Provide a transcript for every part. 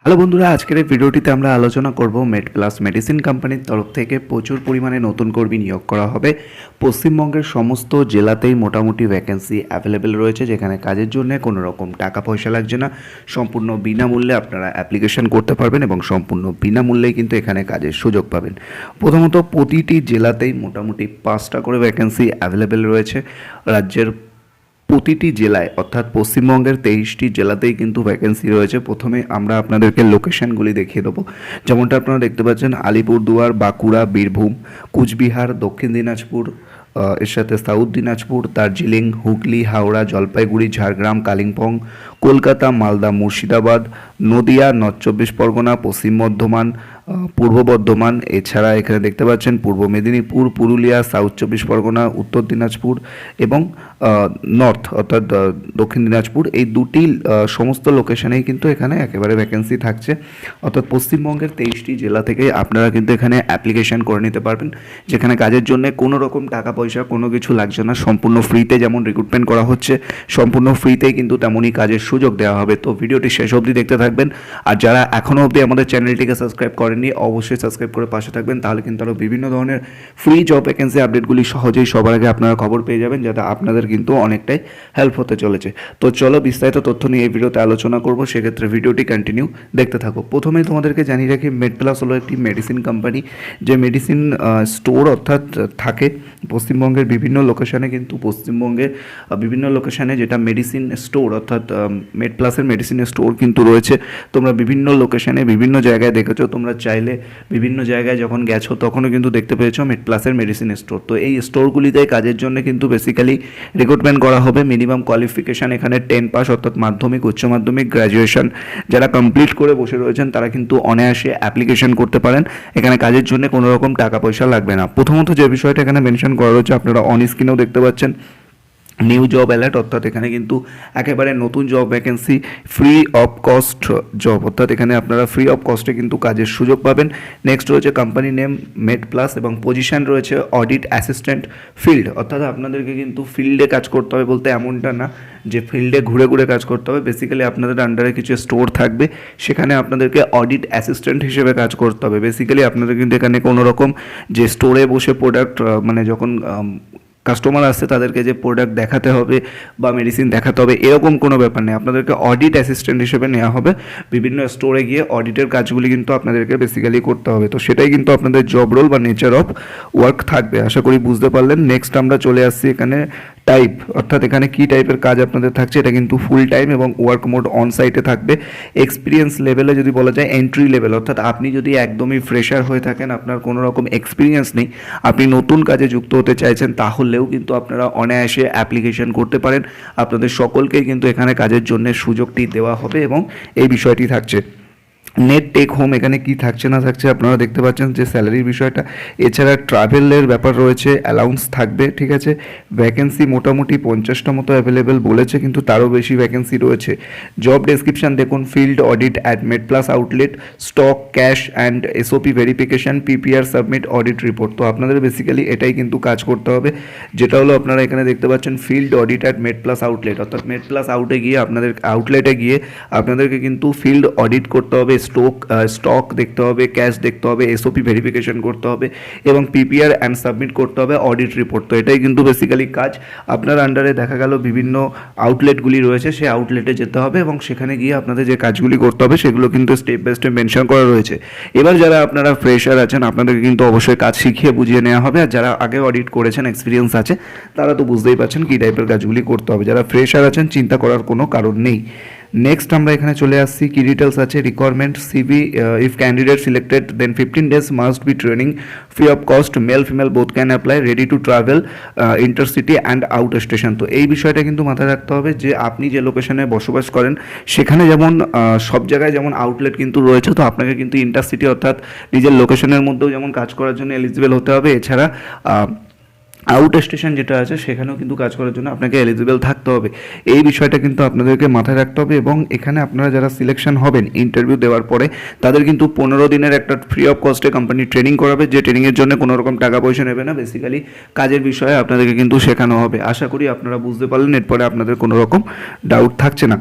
Hello বন্ধুরা, আজকের এই ভিডিওটিতে আমরা আলোচনা করব মেডপ্লাস মেডিসিন কোম্পানির তরফ থেকে প্রচুর পরিমাণে নতুন কর্মী নিয়োগ করা হবে। পশ্চিমবঙ্গের সমস্ত জেলাতেই মোটামুটি ভ্যাকেন্সি অ্যাভেলেবেল রয়েছে, যেখানে কাজের জন্য কোনো রকম টাকা পয়সা লাগছে না। সম্পূর্ণ বিনামূল্যে আপনারা অ্যাপ্লিকেশন করতে পারবেন এবং সম্পূর্ণ বিনামূল্যেই কিন্তু এখানে কাজের সুযোগ পাবেন। প্রথমত প্রতিটি জেলাতেই মোটামুটি 5টা করে ভ্যাকেন্সি অ্যাভেলেবেল রয়েছে। রাজ্যের প্রতিটি জেলায় অর্থাৎ পশ্চিমবঙ্গের 23টি জেলাতেই কিন্তু ভ্যাকেন্সি রয়েছে। প্রথমে আমরা আপনাদেরকে লোকেশনগুলি দেখিয়ে দেবো। যেমনটা আপনারা দেখতে পাচ্ছেন, আলিপুরদুয়ার, বাঁকুড়া, বীরভূম, কুচবিহার, দক্ষিণ দিনাজপুর, এর সাথে সাউথ দিনাজপুর, দার্জিলিং, হুগলি, হাওড়া, জলপাইগুড়ি, ঝাড়গ্রাম, কালিম্পং, কলকাতা, মালদা, মুর্শিদাবাদ, নদিয়া, নর্থ চব্বিশ পরগনা, পশ্চিম বর্ধমান, পূর্ব বর্ধমান, এছাড়া এখানে দেখতে পাচ্ছেন পূর্ব মেদিনীপুর, পুরুলিয়া, সাউথ চব্বিশ পরগনা, উত্তর দিনাজপুর এবং নর্থ অর্থাৎ দক্ষিণ দিনাজপুর, এই দুটি সমস্ত লোকেশনেই কিন্তু এখানে একেবারে ভ্যাকেন্সি থাকছে। অর্থাৎ পশ্চিমবঙ্গের 23টি জেলা থেকে আপনারা কিন্তু এখানে অ্যাপ্লিকেশন করে নিতে পারবেন, যেখানে কাজের জন্য কোনো রকম টাকা পয়সা কোনো কিছু লাগছে না। সম্পূর্ণ ফ্রিতে যেমন রিক্রুটমেন্ট করা হচ্ছে, সম্পূর্ণ ফ্রিতেই কিন্তু তেমনই কাজের সুযোগ দেওয়া হবে। তো ভিডিওটি শেষ অবধি দেখতে থাকবেন। আর যারা এখনও অবধি আমাদের চ্যানেলটিকে সাবস্ক্রাইব করেননি, অবশ্যই সাবস্ক্রাইব করে পাশে থাকবেন, তাহলে কিন্তু আরও বিভিন্ন ধরনের ফ্রি জব ভ্যাকেন্সি আপডেটগুলি সহজেই সবার আগে আপনারা খবর পেয়ে যাবেন, যাতে আপনাদের কিন্তু অনেকটাই হেল্প হতে চলেছে। তো চলো বিস্তারিত তথ্য নিয়ে এই ভিডিওতে আলোচনা করব, সেক্ষেত্রে ভিডিওটি কন্টিনিউ দেখতে থাকো। প্রথমেই তোমাদেরকে জানিয়ে রাখি, মেডপ্লাস হলো একটি মেডিসিন কোম্পানি, যে মেডিসিন স্টোর অর্থাৎ থাকে পশ্চিমবঙ্গের বিভিন্ন লোকেশানে। কিন্তু পশ্চিমবঙ্গের বিভিন্ন লোকেশানে যেটা মেডিসিন স্টোর অর্থাৎ মেডপ্লাসের মেডিসিন স্টোর কিন্তু রয়েছে। তোমরা বিভিন্ন লোকেশানে বিভিন্ন জায়গায় দেখেছো, তোমরা চাইলে বিভিন্ন জায়গায় যখন গেছো তখনও কিন্তু দেখতে পেয়েছো মেডপ্লাসের মেডিসিন স্টোর। তো এই স্টোরগুলিতে কাজের জন্য কিন্তু বেসিক্যালি রিক্রুটমেন্ট করা হবে। মিনিমাম কোয়ালিফিকেশান এখানে 10 পাস অর্থাৎ মাধ্যমিক, উচ্চ মাধ্যমিক, গ্র্যাজুয়েশন যারা কমপ্লিট করে বসে রয়েছেন তারা কিন্তু অনায়াসে অ্যাপ্লিকেশন করতে পারেন। এখানে কাজের জন্য কোনো রকম টাকা পয়সা লাগবে না। প্রথমত যে বিষয়টা এখানে মেনশন করা রয়েছে, আপনারা অন স্ক্রিনেও দেখতে পাচ্ছেন, নিউ জব অ্যালার্ট, অর্থাৎ এখানে কিন্তু একেবারে নতুন job vacancy, free of cost job, অর্থাৎ এখানে আপনারা ফ্রি অফ কস্টে কিন্তু কাজের সুযোগ পাবেন। নেক্সট রয়েছে কোম্পানি নেম মেডপ্লাস এবং পজিশন রয়েছে অডিট অ্যাসিস্ট্যান্ট ফিল্ড, অর্থাৎ আপনাদেরকে কিন্তু ফিল্ডে কাজ করতে হবে বলতে এমনটা না যে ফিল্ডে ঘুরে ঘুরে কাজ করতে হবে। বেসিক্যালি আপনাদের আন্ডারে কিছু স্টোর থাকবে, সেখানে আপনাদেরকে অডিট অ্যাসিস্ট্যান্ট হিসেবে কাজ করতে হবে। বেসিক্যালি আপনাদের কিন্তু এখানে কোনো রকম যে স্টোরে বসে প্রোডাক্ট মানে যখন কাস্টমার আসছে তাদেরকে যে প্রোডাক্ট দেখাতে হবে বা মেডিসিন দেখাতে হবে এরকম কোনো ব্যাপার নেই। আপনাদেরকে অডিট অ্যাসিস্ট্যান্ট হিসেবে নেওয়া হবে। বিভিন্ন স্টোরে গিয়ে অডিটের কাজগুলি কিন্তু আপনাদেরকে বেসিক্যালি করতে হবে। তো সেটাই কিন্তু আপনাদের জব রোল বা নেচার অফ ওয়ার্ক থাকবে। আশা করি বুঝতে পারলেন। নেক্সট আমরা চলে আসছি এখানে টাইপ, অর্থাৎ এখানে কী টাইপের কাজ আপনাদের থাকছে। এটা কিন্তু ফুল টাইম এবং ওয়ার্ক মোড অন সাইটে থাকবে। এক্সপিরিয়েন্স লেভেলে যদি বলা যায় এন্ট্রি লেভেল, অর্থাৎ আপনি যদি একদমই ফ্রেশার হয়ে থাকেন, আপনার কোনো রকম এক্সপিরিয়েন্স নেই, আপনি নতুন কাজে যুক্ত হতে চাইছেন, তাহলেও কিন্তু আপনারা অনায়াসে অ্যাপ্লিকেশন করতে পারেন। আপনাদের সকলকেই কিন্তু এখানে কাজের জন্য সুযোগটি দেওয়া হবে এবং এই বিষয়টি থাকছে। নেট টেক হোম এখানে কি থাকছে না থাকছে আপনারা দেখতে পাচ্ছেন, যে স্যালারির বিষয়টা। এছাড়া ট্রাভেলের ব্যাপার রয়েছে, অ্যালাউন্স থাকবে, ঠিক আছে। ভ্যাকেন্সি মোটামুটি 50টা মতো অ্যাভেলেবেল বলেছে, কিন্তু তারও বেশি ভ্যাকেন্সি রয়েছে। জব ডেসক্রিপশন দেখুন, field audit at MedPlus outlet, stock cash and SOP verification, PPR submit, audit report. তো আপনাদের বেসিক্যালি এটাই কিন্তু কাজ করতে হবে, যেটা হলো আপনারা এখানে দেখতে পাচ্ছেন field audit at MedPlus outlet, অর্থাৎ মেডপ্লাস আউটলেটে গিয়ে আপনাদেরকে কিন্তু ফিল্ড অডিট করতে হবে, স্টক দেখতে হবে, ক্যাশ দেখতে হবে, এসওপি ভেরিফিকেশন করতে হবে এবং পিপিআর অ্যান্ড সাবমিট করতে হবে অডিট রিপোর্ট। তো এটাই কিন্তু বেসিক্যালি কাজ। আপনার আন্ডারে দেখা গেল বিভিন্ন আউটলেটগুলি রয়েছে, সেই আউটলেটে যেতে হবে এবং সেখানে গিয়ে আপনাদের যে কাজগুলি করতে হবে সেগুলো কিন্তু স্টেপ বাই স্টেপ মেনশন করা রয়েছে। এবার যারা আপনারা ফ্রেশার আছেন, আপনাদেরকে কিন্তু অবশ্যই কাজ শিখিয়ে বুঝিয়ে নেওয়া হবে। আর যারা আগে অডিট করেছেন, এক্সপিরিয়েন্স আছে, তারা তো বুঝতেই পারছেন কী টাইপের কাজগুলি করতে হবে। যারা ফ্রেশার আছেন, চিন্তা করার কোনো কারণ নেই। নেক্সট আমরা এখানে চলে আসছি, কি ডিটেলস আছে। Requirement CV, if candidate selected then 15 days must be training free of cost, male female both can apply, ready to travel intercity and out station. তো এই বিষয়টা কিন্তু মাথায় রাখতে হবে যে আপনি যে লোকেশনে বসবাস করেন সেখানে যেমন সব জায়গায় যেমন আউটলেট কিন্তু রয়েছে, তো আপনাকে কিন্তু ইন্টারসিটি অর্থাৎ নিজের লোকেশনের মধ্যেও যেমন কাজ করার জন্য এলিজিবল হতে হবে, এছাড়া আউট স্টেশন যেটা আছে সেখানেও কিন্তু কাজ করার জন্য আপনাকে এলিজিবল থাকতে হবে। এই বিষয়টা কিন্তু আপনাদেরকে মাথায় রাখতে হবে। এবং এখানে আপনারা যারা সিলেকশন হবেন ইন্টারভিউ দেওয়ার পরে, তাদের কিন্তু 15 দিনের একটা ফ্রি অফ কস্টে কোম্পানি ট্রেনিং করাবে, যে ট্রেনিংয়ের জন্য কোনো রকম টাকা পয়সা নেবে না। বেসিক্যালি কাজের বিষয়ে আপনাদেরকে কিন্তু শেখানো হবে। আশা করি আপনারা বুঝতে পারলেন, এরপরে আপনাদের কোনো রকম ডাউট থাকছে না।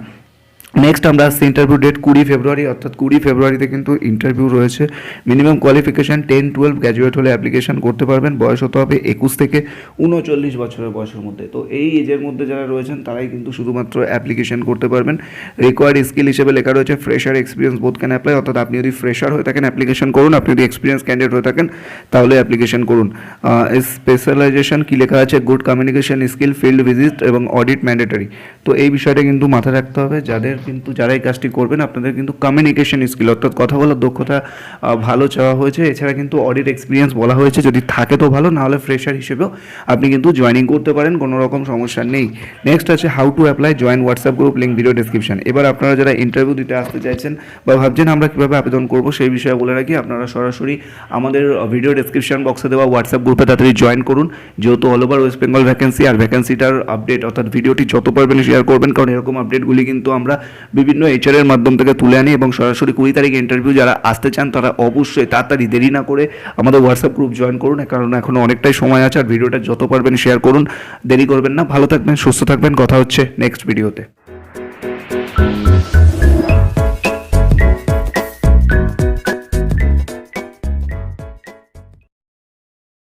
নেক্সট আমরা আসছি ইন্টারভিউ ডেট 20 ফেব্রুয়ারি, অর্থাৎ 20 ফেব্রুয়ারিতে কিন্তু ইন্টারভিউ রয়েছে। মিনিমাম কোয়ালিফিকেশান 10-12 গ্র্যাজুয়েট হলে অ্যাপ্লিকেশন করতে পারবেন। বয়স হতে হবে 21 থেকে 39 বছরের বয়সের মধ্যে। তো এই এজের মধ্যে যারা রয়েছেন তারাই কিন্তু শুধুমাত্র অ্যাপ্লিকেশন করতে পারবেন। রিকোয়ার্ড স্কিল হিসেবে লেখা রয়েছে fresher experience both can apply, অর্থাৎ আপনি যদি ফ্রেশার হয়ে থাকেন অ্যাপ্লিকেশন করুন, আপনি যদি এক্সপিরিয়েন্স ক্যান্ডিডেট হয়ে থাকেন তাহলে অ্যাপ্লিকেশন করুন। স্পেশালাইজেশন কী লেখা আছে, good communication skill, field visit এবং অডিট ম্যান্ডেটরি। তো এই বিষয়টা কিন্তু মাথায় রাখতে হবে, যারা এই কাজটি করবেন আপনাদের কিন্তু কমিউনিকেশন স্কিল অর্থাৎ কথা বলার দক্ষতা ভালো চাওয়া হয়েছে। এছাড়া কিন্তু অডিট এক্সপিরিয়েন্স বলা হয়েছে, যদি থাকে তো ভালো, নাহলে ফ্রেশার হিসেবেও আপনি কিন্তু জয়েনিং করতে পারেন, কোনো রকম সমস্যা নেই। নেক্সট আছে how to apply, join WhatsApp group, link video description. এবার আপনারা যারা ইন্টারভিউ দিতে আসতে চাইছেন বা ভাবছেন আমরা কীভাবে আবেদন করব সেই বিষয়ে বলে রাখি, আপনারা সরাসরি আমাদের ভিডিও ডেসক্রিপশন বক্সে দেওয়া হোয়াটসঅ্যাপ গ্রুপে তাড়াতাড়ি জয়েন করুন, যেহেতু all over West Bengal vacancy, আর ভ্যাকেন্সিটার আপডেট অর্থাৎ ভিডিওটি যত পারবেন শেয়ার করবেন, কারণ এরকম আপডেটগুলি কিন্তু আমরা বিভিন্ন এইচআরের মাধ্যম থেকে তুলে আনি। এবং সরাসরি 20 তারিখে ইন্টারভিউ যারা আসতে চান তারা অবশ্যই তাড়াতাড়ি দেরি না করে আমাদের হোয়াটসঅ্যাপ গ্রুপ জয়েন করুন, কারণ এখনও অনেকটাই সময় আছে। আর ভিডিওটা যত পারবেন শেয়ার করুন, দেরি করবেন না। ভালো থাকবেন, সুস্থ থাকবেন, কথা হচ্ছে নেক্সট ভিডিওতে।